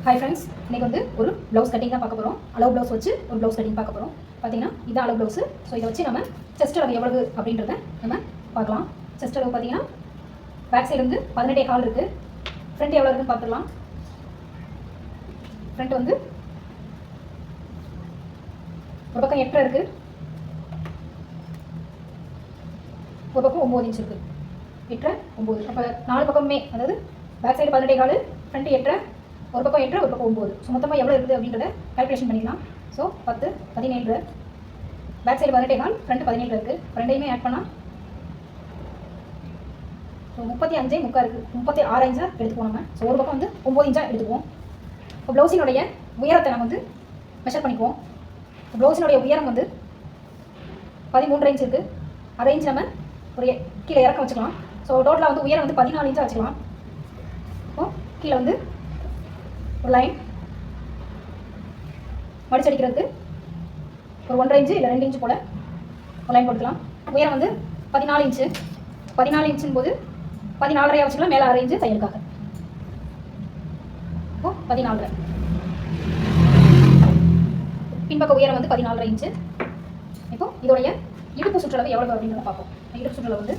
Hi friends, இன்றைக்கி வந்து ஒரு ப்ளவுஸ் கட்டிங் தான் பார்க்க போகிறோம். அளவு ப்ளவுஸ் வச்சு ஒரு ப்ளவுஸ் கட்டிங் பார்க்க போகிறோம். பார்த்தீங்கன்னா இதான் அளவு ப்ளவுஸு. ஸோ இதை வச்சு நம்ம செஸ்ட் அளவு எவ்வளவு அப்படின்றத நம்ம பார்க்கலாம். செஸ்ட் அளவு பார்த்தீங்கன்னா பேக் சைடு வந்து 18 ஹால் இருக்குது. ஃப்ரண்ட் எவ்வளோ இருக்குன்னு பார்த்துக்கலாம். ஃப்ரண்ட் வந்து ஒரு பக்கம் 8 இருக்குது, ஒரு பக்கம் 9 இன்ச் இருக்குது. 8 9, அப்போ 4 பக்கமே, அதாவது பேக் சைடு 18 ஹால், ஃப்ரண்ட் 8, ஒரு பக்கம் 8, ஒரு பக்கம் 9. ஸோ மொத்தமாக எவ்வளோ இருக்குது அப்படின்றத கால்குலேஷன் பண்ணிக்கலாம். So 10 17, back side 18 half, front 17 இருக்குது. ரெண்டையுமே ஆட் பண்ணால் ஸோ 35 முக்கா இருக்குது. 36 இன்ச்சாக எடுத்துக்குவோம் நம்ம. ஸோ ஒரு பக்கம் வந்து 9 இன்ச்சாக எடுத்துக்குவோம். இப்போ ப்ளவுஸினுடைய உயரத்தை நம்ம வந்து மெஷர் பண்ணிக்குவோம். ப்ளவுஸினுடைய உயரம் வந்து 13 இன்ச் இருக்குது. அரை இன்ச் நம்ம ஒரு கீழே இறக்கம் வச்சுக்கலாம். ஸோ டோட்டலாக வந்து உயரம் வந்து 14 இன்ச்சாக வச்சுக்கலாம். இப்போ கீழே வந்து ஒரு லைன் மடிச்சடிக்கிறதுக்கு ஒரு 1.5 இன்ச்சு இல்லை 2 இன்ச்சு போல் ஒரு லைன் போட்டுக்கலாம். உயரம் வந்து 14 இன்ச்சு. 14 இன்ச்சுன்னு போது 14.5 வச்சுக்கலாம், மேலே அரை இன்ச்சு தையலுக்காக. இப்போ 14. பின்பக்க உயரம் வந்து 14.5 இன்ச்சு. இப்போ இதோடைய இடுப்பு சுற்றளவு எவ்வளவு அப்படின்றத பார்ப்போம். இடுப்பு சுற்றளவு வந்து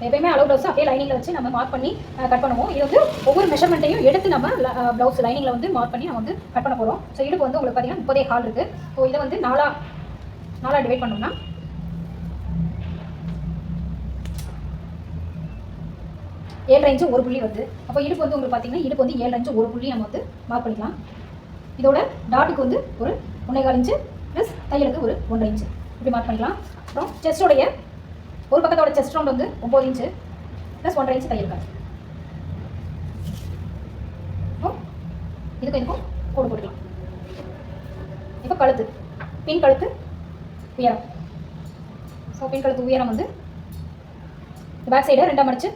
எப்பயுமே அளவு ப்ளவுஸ் அப்படியே லைனிங்கில் வச்சு நம்ம மார்க் பண்ணி கட் பண்ணுவோம். இது வந்து ஒவ்வொரு மெஷர்மெண்ட்டையும் எடுத்து நம்ம ப்ளவுஸ் லைனிங்கில் வந்து மார்க் பண்ணி நம்ம வந்து கட் பண்ண போகிறோம். ஸோ இடுப்பு வந்து உங்களுக்கு பார்த்தீங்கன்னா 30 ஹால் இருக்குது. ஸோ இதை வந்து நாலாக டிவைட் பண்ணோம்னா 7.5 இன்ச்சு ஒரு புள்ளி வருது. அப்போ இடுப்பு வந்து உங்களுக்கு பார்த்தீங்கன்னா இடுப்பு வந்து 7.5 இன்ச்சு ஒரு புள்ளி நம்ம வந்து மார்க் பண்ணிக்கலாம். இதோட டாட்டுக்கு வந்து ஒரு 1.25 இன்ச்சு ப்ளஸ் தையலுக்கு ஒரு 1.5 இன்ச்சு இப்படி மார்க் பண்ணிக்கலாம். அப்புறம் செஸ்டோடைய ஒரு பக்கத்தோட செஸ்ட் ரவுண்ட் வந்து 9 இன்ச்சு ப்ளஸ் 1.5 இன்ச்சு தையலுக்காக. இப்போ இதுக்கும் கோடு போட்டுக்கலாம். இப்போ கழுத்து, பின் கழுத்து உயரம். ஸோ பின் கழுத்து உயரம் வந்து பேக் சைடு 2 மடிச்சு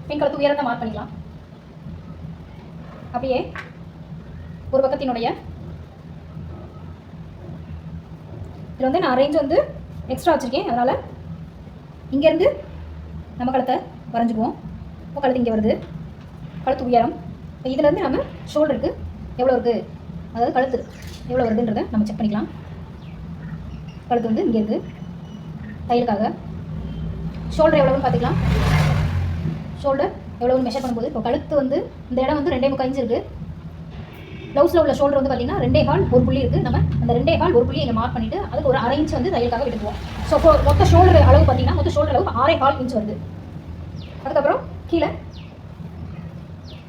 பின் கழுத்து உயரத்தை மார்க் பண்ணிக்கலாம். அப்படியே ஒரு பக்கத்தினுடைய இதில் வந்து நான் ரேஞ்ச் வந்து எக்ஸ்ட்ரா வச்சுருக்கேன். அதனால் இங்கேருந்து நம்ம கழுத்தை வரைஞ்சிக்குவோம். இப்போ கழுத்து இங்கே வருது, கழுத்து உயரம். இப்போ இதுலேருந்து நம்ம ஷோல்டருக்கு எவ்வளோ இருக்குது, அதாவது கழுத்து எவ்வளோ வருதுன்றதை நம்ம செக் பண்ணிக்கலாம். கழுத்து வந்து இங்கே இருக்குது தையலுக்காக. ஷோல்டர் எவ்வளோன்னு பார்த்துக்கலாம். ஷோல்டர் எவ்வளோன்னு மெஷர் பண்ணும்போது இப்போ கழுத்து வந்து இந்த இடம் வந்து 2.25 இன்ச் இருக்குது. ப்ளவுஸில் உள்ள ஷோல்டர் வந்து பார்த்திங்கன்னா 2 ஹால் ஒரு புள்ளி இருக்குது. நம்ம அந்த 2 ஹால் ஒரு புள்ளி இங்கே மார்க் பண்ணிவிட்டு அதுக்கு ஒரு அரை இன்ச் வந்து தையலுக்காக விட்டுக்குவோம். ஸோ மொத்த ஷோல்டர் அளவு பார்த்திங்கன்னா மொத்த ஷோல்டர் அளவு 6.25 இன்ச் வருது. அதுக்கப்புறம் கீழே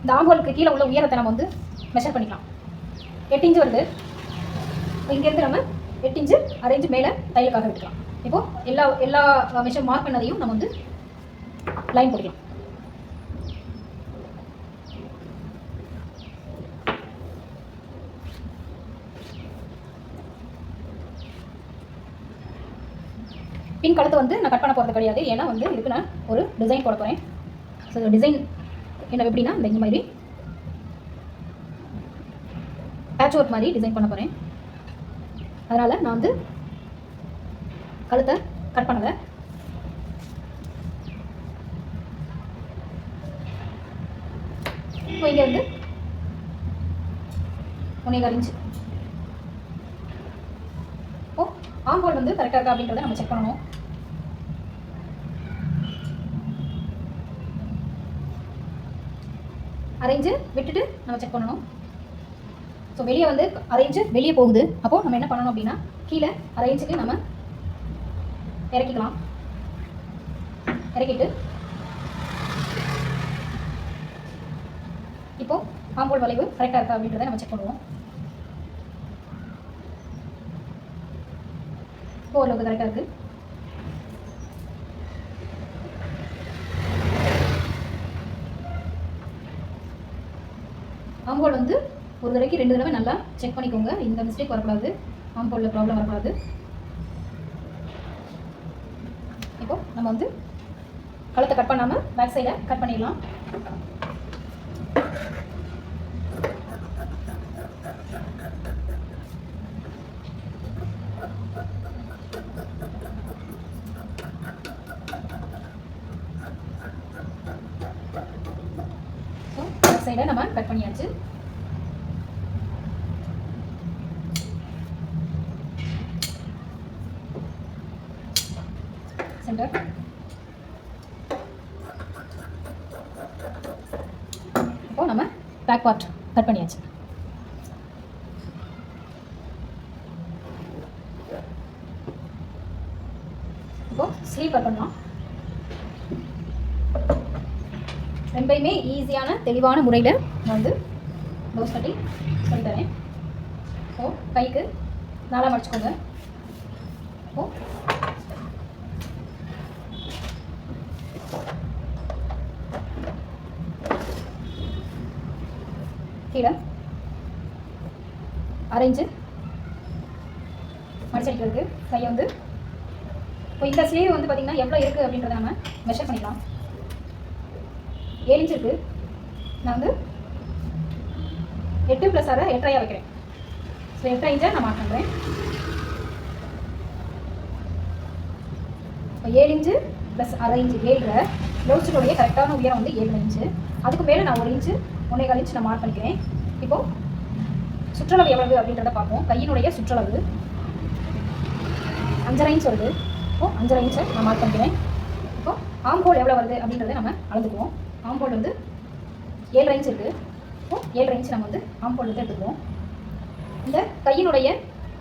இந்த ஆம்போலுக்கு கீழே உள்ள உயரத்தை நம்ம வந்து மெஷர் பண்ணிக்கலாம். 8 இன்ச் வருது. இப்போ இங்கேருந்து நம்ம 8 இன்ச்சு அரை இன்ச்சு மேலே தையலுக்காக விட்டுக்கலாம். இப்போது எல்லா மெஷர் மார்க் பண்ணதையும் நம்ம வந்து லைன் போட்டுக்கலாம். பின் கழுத்து வந்து நான் கட் பண்ண போகிறது கிடையாது. ஏன்னா வந்து இதுக்கு நான் ஒரு டிசைன் போட போகிறேன். ஸோ டிசைன் என்ன எப்படின்னா இந்த மாதிரி பேட்ச் ஒர்க் மாதிரி டிசைன் பண்ண போகிறேன். அதனால் நான் வந்து கழுத்தை கட் பண்ணலை. இப்போ இங்கே வந்து 1.25 இன்ச்சு. இப்போ ஆம்போல் வந்து கரெக்டாக இருக்கா அப்படின்றத நம்ம செக் பண்ணணும். அரேஞ்சு விட்டுட்டு நம்ம செக் பண்ணணும். ஸோ வெளியே வந்து அரேஞ்சு வெளியே போகுது. அப்போது நம்ம என்ன பண்ணணும் அப்படின்னா கீழே அரேஞ்சுக்கு நம்ம இறக்கிக்கலாம். இறக்கிட்டு இப்போது ஆம்போல் வளைவு கரெக்டாக இருக்கா அப்படின்றத நம்ம செக் பண்ணுவோம். இப்போ ஓரளவுக்கு கரெக்டாக இருக்குது. ஆம்போல் வந்து ஒரு தடவைக்கு 2 தடவை நல்லா செக் பண்ணிக்கோங்க. இந்த மிஸ்டேக் வரக்கூடாது, ஆம்போலில் ப்ராப்ளம் வரக்கூடாது. இப்போ நம்ம வந்து கழுத்தை கட் பண்ணாமல் பேக் சைடை கட் பண்ணிடலாம். பேக் சைடை நம்ம கட் பண்ணியாச்சு. சென்டர். இப்போ நம்ம பேக் பார்ட் கட் பண்ணியாச்சு. இப்போ ஸ்லீவ் கட் பண்ணலாம். ரெண்டையுமே ஈஸியான தெளிவான முறையில் நான் வந்து ப்ளவுஸ் கட்டிங் சொல்லித்தரேன். ஸோ கைக்கு நாளாக மடிச்சுக்கோங்க. இப்போ கீழே அரேஞ்சு மடிச்சடிக்கிறதுக்கு கையை வந்து இப்போ இந்த ஸ்லீவ் வந்து பார்த்திங்கன்னா எவ்வளோ இருக்குது அப்படின்றத நம்ம மெஷர் பண்ணிக்கலாம். 7 இன்ச் இருக்குது. நான் வந்து 8 + 6 8.5 வைக்கிறேன். ஸோ 8 இன்ச்சை நான் மார்க் பண்ணுறேன். இப்போ 7 இன்ச்சு + அரை இன்ச்சு 7 ப்ளவுஸுடைய கரெக்டான உயரம் வந்து 7 இன்ச்சு. அதுக்கு மேலே நான் 1 இன்ச்சு 1.25 இன்ச்சு நான் மார்க் பண்ணிக்கிறேன். இப்போது சுற்றளவு எவ்வளவு அப்படின்றத பார்ப்போம். கையினுடைய சுற்றளவு 5.5 இன்ச் வருது. இப்போது 5.5 இன்ச்சை நான் மார்க் பண்ணிக்கிறேன். இப்போது ஆம் ஹோல் எவ்வளோ வருது அப்படின்றத நம்ம அளந்துக்குவோம். ஆம் ஹோல் வந்து 7.5 இன்ச் இருக்குது. இப்போது 7.5 இன்ச் நம்ம வந்து ஆம் ஹோல் வந்து எடுத்துக்குவோம். இந்த கையினுடைய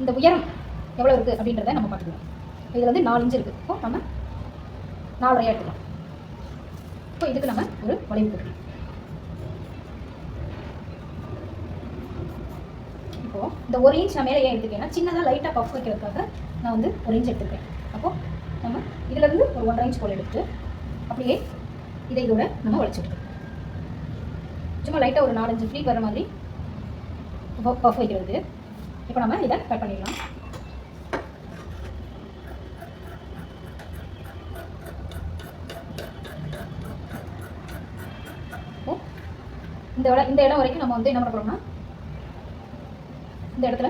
இந்த உயரம் எவ்வளோ இருக்குது அப்படின்றத நம்ம பார்த்துக்குவோம். இதில் வந்து 4 இன்ச் இருக்குது. இப்போது நம்ம 4.5 எடுத்துக்கலாம். இப்போ இதுக்கு நம்ம ஒரு வளைவு போட்டுக்கலாம். இப்போது இந்த 1 இன்ச் நான் மேலே ஏன் எடுத்துக்கேன்னா சின்னதாக லைட்டாக பஃப் வைக்கிறதுக்காக நான் வந்து 1 இன்ச் எடுத்துருக்கேன். அப்போது நம்ம இதிலேருந்து ஒரு 1.5 இன்ச் போல் எடுத்துட்டு அப்படியே இதை இதோட நம்ம வளைச்சிட்டு சும்மா லைட்டாக ஒரு 4-5 ஃப்ளீட் வர மாதிரி பஃப் வைக்கிறது. இப்போ நம்ம இதை கட் பண்ணிடலாம். இந்த இடம் வரைக்கும் நம்ம வந்து என்ன பண்ண போகிறோம்னா இந்த இடத்துல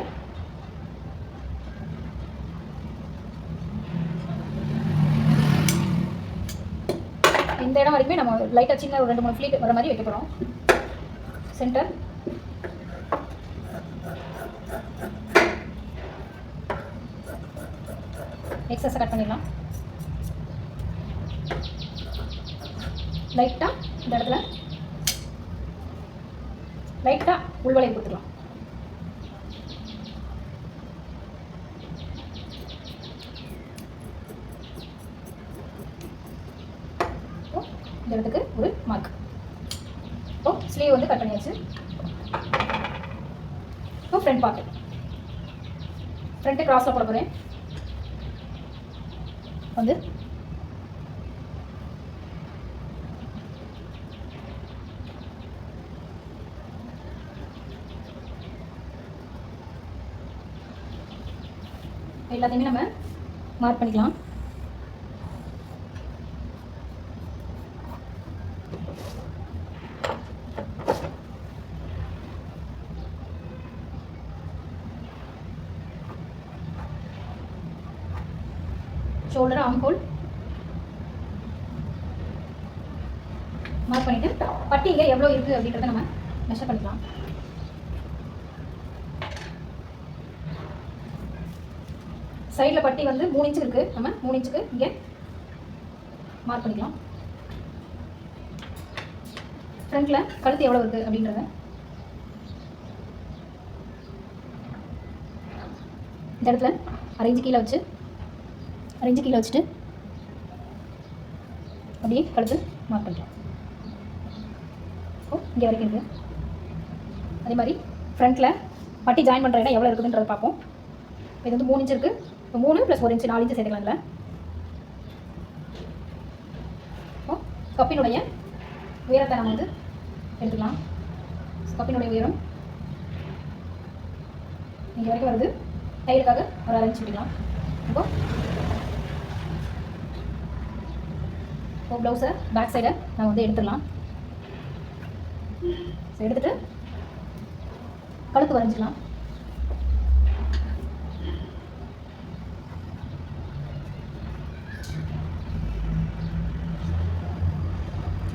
இந்த இடம் வரைக்குமே நம்ம லைட்டாக சின்ன ஒரு 2-3 ஃப்ளீட் வர மாதிரி வைக்க போகிறோம். சென்டர் எக்ஸஸை கட் பண்ணிடலாம். லைட்டாக இந்த இடத்துல லைட்டாக உள்வளைவு கொடுத்துக்கலாம். இந்த இடத்துக்கு ஒரு மார்க். இப்போ ஸ்லீவ் வந்து கட் பண்ணியாச்சு. இப்போ ஃப்ரண்ட் பார்ட் ஃப்ரண்ட்டு கிராஸில் போட போகிறேன். வந்து எல்லாத்தையுமே நம்ம மார்க் பண்ணிக்கலாம். ஷோல்டர் ஆர்ம் ஹோல் மார்க் பண்ணிட்டு பட்டி இங்கே எவ்வளோ இருக்குது அப்படின்றத நம்ம மெஷர் பண்ணிக்கலாம். சைடில் பட்டி வந்து 3 இன்ச் இருக்குது. நம்ம 3 இன்ச்சுக்கு இங்கே மார்க் பண்ணிக்கலாம். ஃப்ரண்ட்டில் கழுத்து எவ்வளோ இருக்குது அப்படின்றத இந்த இடத்துல 1/2 இன்ச் கீழே வச்சு 1/2 இன்ச் கீழே வச்சுட்டு அப்படியே கழுத்து மார்க் பண்ணிக்கலாம். ஓ இங்கே வரைக்கும் இருக்குது. அதே மாதிரி ஃப்ரண்ட்டில் பட்டி ஜாயின் பண்ணுற இடம் எவ்வளோ இருக்குதுன்றதை பார்ப்போம். இது வந்து 3 இன்ச் இருக்குது. இப்போ 3 + 1 இன்ச் 4 இன்ச் சேர்த்துக்கலாம். இதில் இப்போ கப்பினுடைய உயரத்தை நம்ம வந்து எடுத்துக்கலாம். கப்பினுடைய உயரம் இங்கே வரைக்கும் வருது. தையலுக்காக ஒரு 1/2 இன்ச் விட்டுக்கலாம். இப்போ ப்ளவுஸை பேக் சைடை நம்ம வந்து எடுத்துடலாம். எடுத்துகிட்டு கழுத்து வரைஞ்சிக்கலாம்.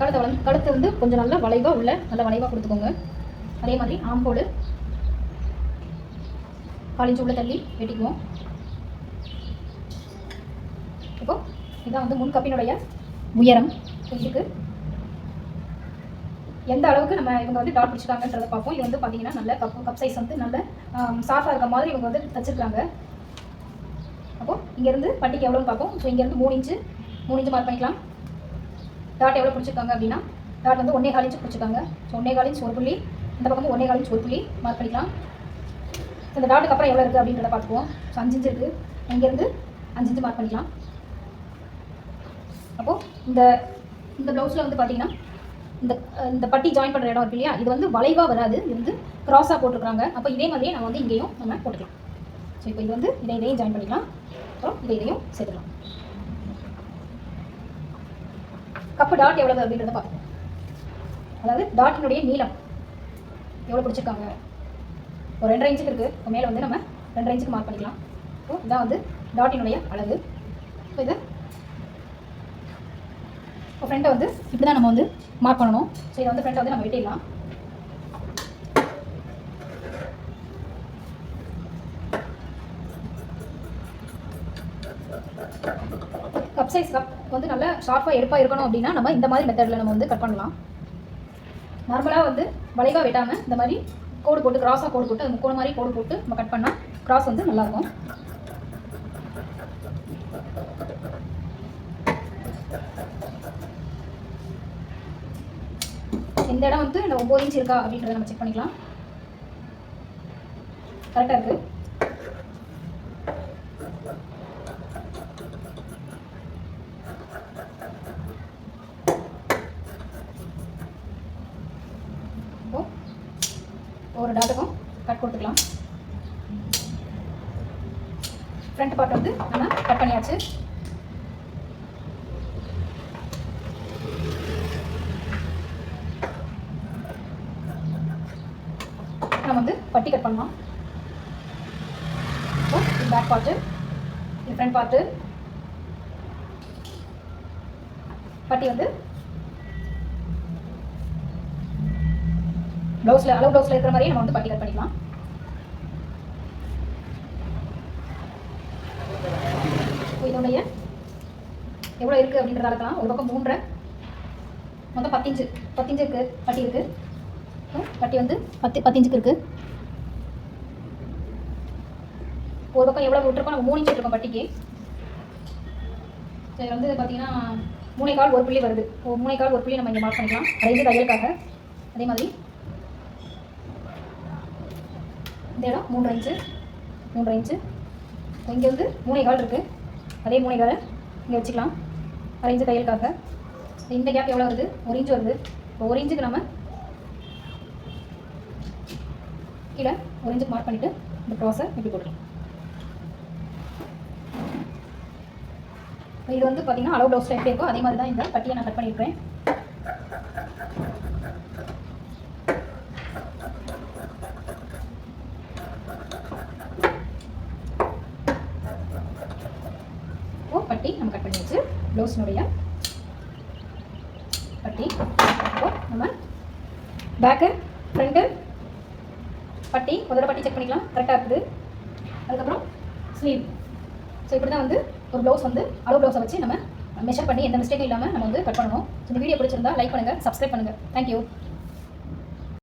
கழுத்து வந்து கொஞ்சம் நல்லா வளைவாக உள்ள நல்லா வளைவாக கொடுத்துக்கோங்க. அதே மாதிரி ஆம்போடு 4 இன்ச்சு உள்ள தள்ளி வெட்டிக்குவோம். இப்போ இதான் வந்து முன் கப்பினுடைய உயரம். இதுக்கு எந்த அளவுக்கு நம்ம இவங்க வந்து டாட் பிடிச்சிருக்காங்கன்றதை பார்ப்போம். இது வந்து பார்த்தீங்கன்னா நல்ல கப் சைஸ் வந்து நல்ல சாஃப்டாக இருக்க மாதிரி இவங்க வந்து தச்சிருக்காங்க. அப்போது இங்கேருந்து பட்டிக்கு எவ்வளோன்னு பார்ப்போம். ஸோ இங்கேருந்து 3 இன்ச்சு மார்க் பண்ணிக்கலாம். டாட் எவ்வளோ பிடிச்சிருக்காங்க அப்படின்னா டாட் வந்து 1.25 இன்ச்சு பிடிச்சிருக்காங்க. ஸோ 1.25 இன்ச் ஒரு புள்ளி, இந்த பக்கமும் 1.25 இன்ச் ஒரு புள்ளி மார்க் பண்ணிக்கலாம். இந்த டாட்டுக்கு அப்புறம் எவ்வளோ இருக்குது அப்படின்றத பார்த்துக்குவோம். ஸோ 5 இன்ச்சு இருக்குது. இங்கேருந்து 5 இன்ச்சு மார்க் பண்ணிக்கலாம். அப்போது இந்த ப்ளவுஸில் வந்து பார்த்தீங்கன்னா இந்த பட்டி ஜாயின் பண்ணுற இடம் இருக்கு இல்லையா, இது வந்து வளைவாக வராது, இது வந்து க்ராஸாக போட்டுருக்காங்க. அப்போ இதே மாதிரியே நம்ம வந்து இங்கேயும் நம்ம போட்டுக்கலாம். ஸோ இப்போ இது வந்து இதையும் ஜாயின் பண்ணிக்கலாம். அப்புறம் இதையும் சேர்த்துக்கலாம். கப்பு டாட் எவ்வளவு அப்படின்றத பார்ப்போம். அதாவது டாட்டினுடைய நீளம் எவ்வளோ பிடிச்சிருக்காங்க. ஒரு 2.5 இன்ச்சுக்கு இருக்குது. இப்போ மேலே வந்து நம்ம 2.5 இன்ச்சுக்கு மார்க் பண்ணிக்கலாம். ஸோ இதான் வந்து டாட்டினுடைய அளவு. ஸோ இது இப்போ ஃப்ரெண்டை வந்து இப்படி தான் நம்ம வந்து மார்க் பண்ணணும். ஸோ இதை வந்து ஃப்ரெண்டை வந்து நம்ம வெட்டிடலாம். கப் சைஸ் கப் வந்து நல்லா ஷார்ப்பாக எடுப்பாக இருக்கணும் அப்படின்னா நம்ம இந்த மாதிரி மெத்தடில் நம்ம வந்து கட் பண்ணலாம். நார்மலாக வந்து வளைவாக வெட்டாமல் இந்த மாதிரி கோடு போட்டு கிராஸாக கோடு போட்டு அந்த கோடு மாதிரி கோடு போட்டு நம்ம கட் பண்ணால் கிராஸ் வந்து நல்லாயிருக்கும். இந்த இடம் வந்து 9 இன்ச் இருக்கா அப்படின்றத நம்ம செக் பண்ணிக்கலாம். கரெக்டாக இருக்குது. ஒரு டாட்டுக்கும் கட் கொடுத்துக்கலாம். ஃப்ரண்ட் பார்ட் வந்து நம்ம கட் பண்ணியாச்சு. நம்ம வந்து பட்டி கட் பண்ணலாம். இது பேக் பார்ட்டு, இது ஃப்ரண்ட் பார்ட்டு. பட்டி வந்து ப்ளவுஸில் அளவு ப்ளவுஸில் இருக்கிற மாதிரியே நம்ம வந்து பட்டி கட் பண்ணிக்கலாம். இதோடைய எவ்வளோ இருக்குது அப்படின்றத அளக்கலாம். ஒரு பக்கம் 3.5, மொத்தம் 10 இன்ச்சு இருக்குது. பட்டி இருக்குது. பட்டி வந்து 10 இன்ச்சுக்கு இருக்குது. ஒரு பக்கம் எவ்வளோ விட்டுருக்கோம், நம்ம 3 இன்ச்சு இருக்கோம் பட்டிக்கு. இது வந்து பார்த்தீங்கன்னா 3.25 ஒரு புள்ளி வருது. 3.25 ஒரு புள்ளி நம்ம இங்கே மார்க் பண்ணிக்கலாம். அது தையலுக்காக. அதே மாதிரி இந்த இடம் 3.5 இன்ச்சு. இங்கே வந்து 3.25 இருக்குது. அதே 3.25 இங்கே வச்சுக்கலாம். 1 இன்ச்சு தையலுக்காக. இந்த கேப் எவ்வளோ வருது, 1 இன்ச்சு வருது. இப்போ 1 இன்ச்சுக்கு நம்ம கீழே 1 இன்ச்சுக்கு மார்க் பண்ணிவிட்டு இந்த க்ராஸை இப்படி போட்டுக்கலாம். இது வந்து பார்த்தீங்கன்னா அளவு ப்ளவுஸில் எப்படி இருக்கோ அதே மாதிரி தான் இந்த பட்டியை நான் கட் பண்ணியிருப்பேன். பட்டி நம்ம கட் பண்ணி வச்சு ப்ளவுஸினுடைய பட்டி. நம்ம பேக்கு ஃப்ரண்ட்டு பட்டி முதல்ல பட்டி செக் பண்ணிக்கலாம், கரெக்டாக இருக்குது. அதுக்கப்புறம் ஸ்லீவ். ஸோ இப்படி தான் வந்து ஒரு ப்ளவுஸ் வந்து அளவு ப்ளவுஸை வச்சு நம்ம மெஷர் பண்ணி எந்த மிஸ்டேக்கும் இல்லாமல் நம்ம வந்து கட் பண்ணணும். இந்த வீடியோ பிடிச்சிருந்தா லைக் பண்ணுங்கள், சப்ஸ்கிரைப் பண்ணுங்கள். தேங்க்யூ.